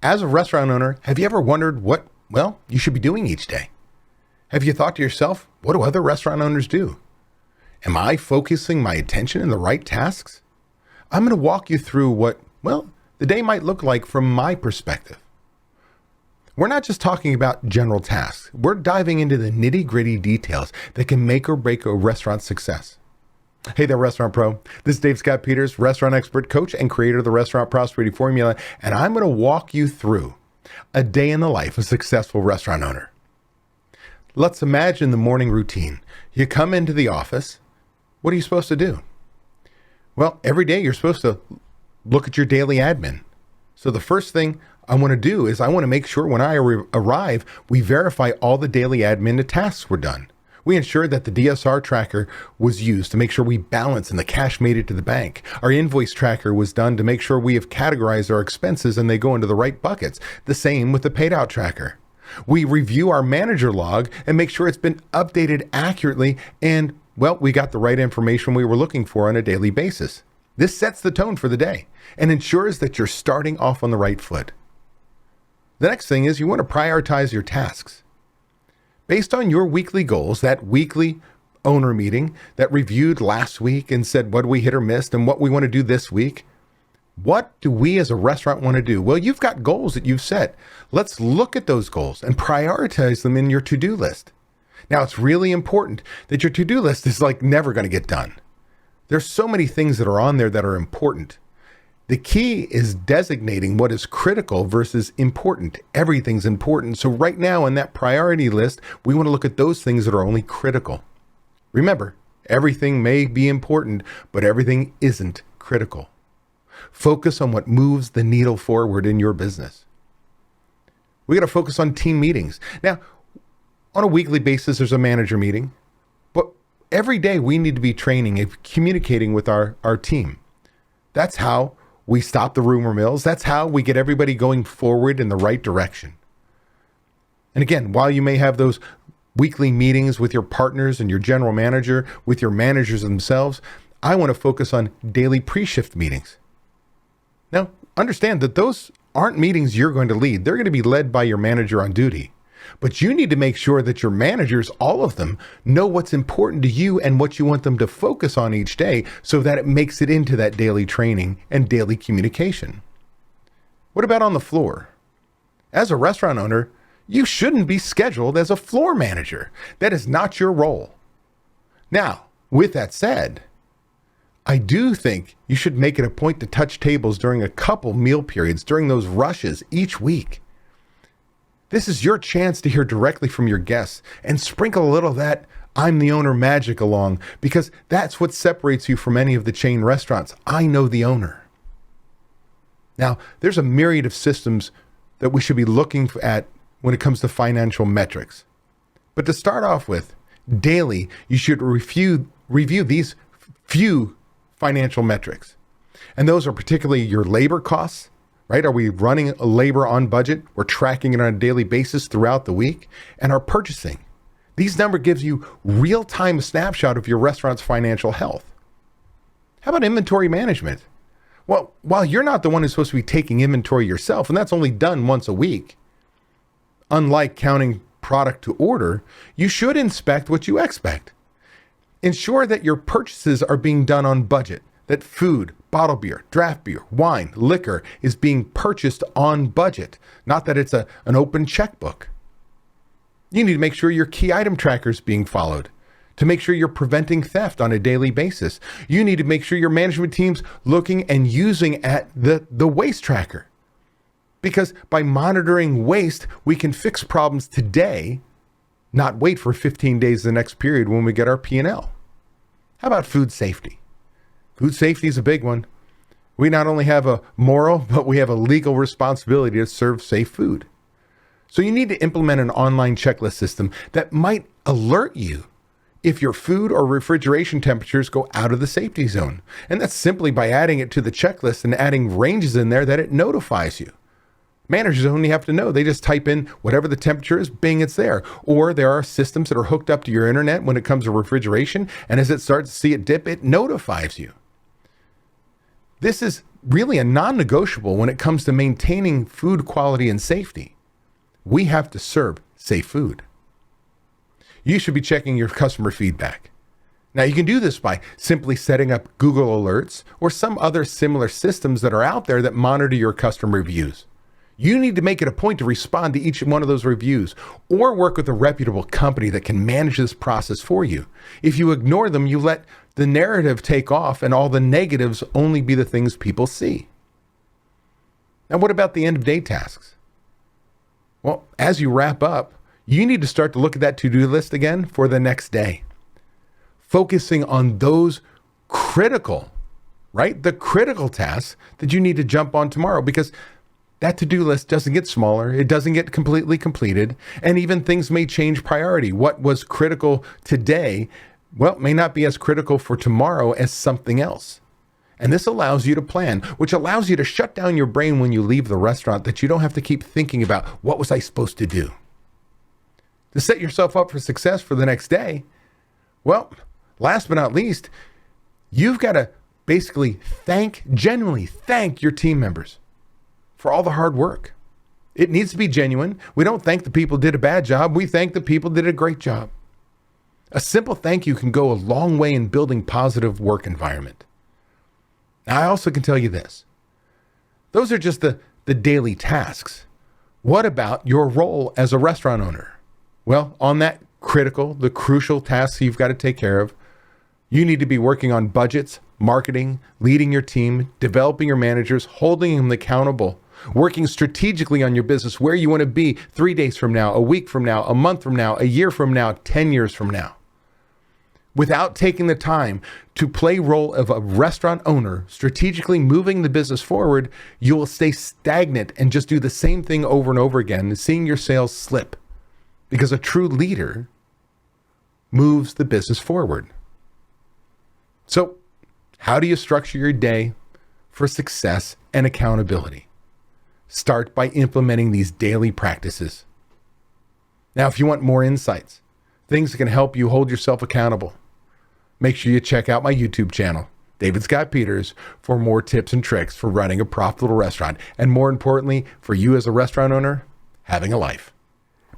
As a restaurant owner, have you ever wondered what, you should be doing each day? Have you thought to yourself, what do other restaurant owners do? Am I focusing my attention in the right tasks? I'm going to walk you through what, the day might look like from my perspective. We're not just talking about general tasks. We're diving into the nitty-gritty details that can make or break a restaurant's success. Hey there, Restaurant Pro. This is Dave Scott Peters, restaurant expert, coach, and creator of the Restaurant Prosperity Formula, and I'm going to walk you through a day in the life of a successful restaurant owner. Let's imagine the morning routine. You come into the office. What are you supposed to do? Well, every day you're supposed to look at your daily admin. So the first thing I want to do is I want to make sure when I arrive, we verify all the daily admin tasks were done. We ensure that the DSR tracker was used to make sure we balance and the cash made it to the bank. Our invoice tracker was done to make sure we have categorized our expenses and they go into the right buckets. The same with the paid out tracker. We review our manager log and make sure it's been updated accurately and, we got the right information we were looking for on a daily basis. This sets the tone for the day and ensures that you're starting off on the right foot. The next thing is you want to prioritize your tasks. Based on your weekly goals, that weekly owner meeting that reviewed last week and said what we hit or missed and what we want to do this week, what do we as a restaurant want to do? Well, you've got goals that you've set. Let's look at those goals and prioritize them in your to-do list. Now, it's really important that your to-do list is never going to get done. There's so many things that are on there that are important. The key is designating what is critical versus important. Everything's important. So right now on that priority list, we want to look at those things that are only critical. Remember, everything may be important, but everything isn't critical. Focus on what moves the needle forward in your business. We got to focus on team meetings. Now, on a weekly basis, there's a manager meeting, but every day we need to be training and communicating with our team. That's how we stop the rumor mills. That's how we get everybody going forward in the right direction. And again, while you may have those weekly meetings with your partners and your general manager, with your managers themselves, I want to focus on daily pre-shift meetings. Now, understand that those aren't meetings you're going to lead. They're going to be led by your manager on duty. But you need to make sure that your managers, all of them, know what's important to you and what you want them to focus on each day so that it makes it into that daily training and daily communication. What about on the floor? As a restaurant owner, you shouldn't be scheduled as a floor manager. That is not your role. Now, with that said, I do think you should make it a point to touch tables during a couple meal periods during those rushes each week. This is your chance to hear directly from your guests and sprinkle a little of that I'm the owner magic along, because that's what separates you from any of the chain restaurants. I know the owner. Now, there's a myriad of systems that we should be looking at when it comes to financial metrics. But to start off with, daily, you should review these few financial metrics. And those are particularly your labor costs. Right? Are we running labor on budget? We're tracking it on a daily basis throughout the week. And our purchasing. These numbers gives you real-time snapshot of your restaurant's financial health. How about inventory management? Well, while you're not the one who's supposed to be taking inventory yourself, and that's only done once a week, unlike counting product to order, you should inspect what you expect. Ensure that your purchases are being done on budget. That food, bottled beer, draft beer, wine, liquor is being purchased on budget, not that it's an open checkbook. You need to make sure your key item tracker is being followed to make sure you're preventing theft on a daily basis. You need to make sure your management team's looking and using at the waste tracker, because by monitoring waste, we can fix problems today, not wait for 15 days the next period when we get our P&L. How about food safety? Food safety is a big one. We not only have a moral, but we have a legal responsibility to serve safe food. So you need to implement an online checklist system that might alert you if your food or refrigeration temperatures go out of the safety zone. And that's simply by adding it to the checklist and adding ranges in there that it notifies you. Managers only have to know. They just type in whatever the temperature is, bing, it's there. Or there are systems that are hooked up to your internet when it comes to refrigeration, and as it starts to see it dip, it notifies you. This is really a non-negotiable when it comes to maintaining food quality and safety. We have to serve safe food. You should be checking your customer feedback. Now, you can do this by simply setting up Google Alerts or some other similar systems that are out there that monitor your customer reviews. You need to make it a point to respond to each one of those reviews or work with a reputable company that can manage this process for you. If you ignore them, you let the narrative take off and all the negatives only be the things people see. Now, what about the end of day tasks? Well, as you wrap up, you need to start to look at that to-do list again for the next day. Focusing on those critical, right? The critical tasks that you need to jump on tomorrow, because that to-do list doesn't get smaller. It doesn't get completely completed. And even things may change priority. What was critical today, well, may not be as critical for tomorrow as something else. And this allows you to plan, which allows you to shut down your brain when you leave the restaurant, that you don't have to keep thinking about, what was I supposed to do? To set yourself up for success for the next day, well, last but not least, you've got to basically genuinely thank your team members for all the hard work. It needs to be genuine. We don't thank the people who did a bad job. We thank the people who did a great job. A simple thank you can go a long way in building positive work environment. Now, I also can tell you this. Those are just the daily tasks. What about your role as a restaurant owner? Well, on that the crucial tasks you've got to take care of, you need to be working on budgets, marketing, leading your team, developing your managers, holding them accountable, working strategically on your business, where you want to be 3 days from now, a week from now, a month from now, a year from now, 10 years from now. Without taking the time to play role of a restaurant owner, strategically moving the business forward, you will stay stagnant and just do the same thing over and over again, seeing your sales slip. Because a true leader moves the business forward. So, how do you structure your day for success and accountability? Start by implementing these daily practices. Now, if you want more insights, things that can help you hold yourself accountable, make sure you check out my YouTube channel, David Scott Peters, for more tips and tricks for running a profitable restaurant, and more importantly, for you as a restaurant owner, having a life.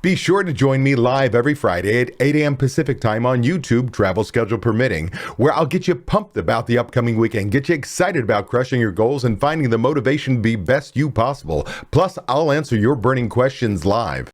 Be sure to join me live every Friday at 8 a.m. Pacific time on YouTube, travel schedule permitting, where I'll get you pumped about the upcoming weekend, get you excited about crushing your goals and finding the motivation to be best you possible. Plus, I'll answer your burning questions live.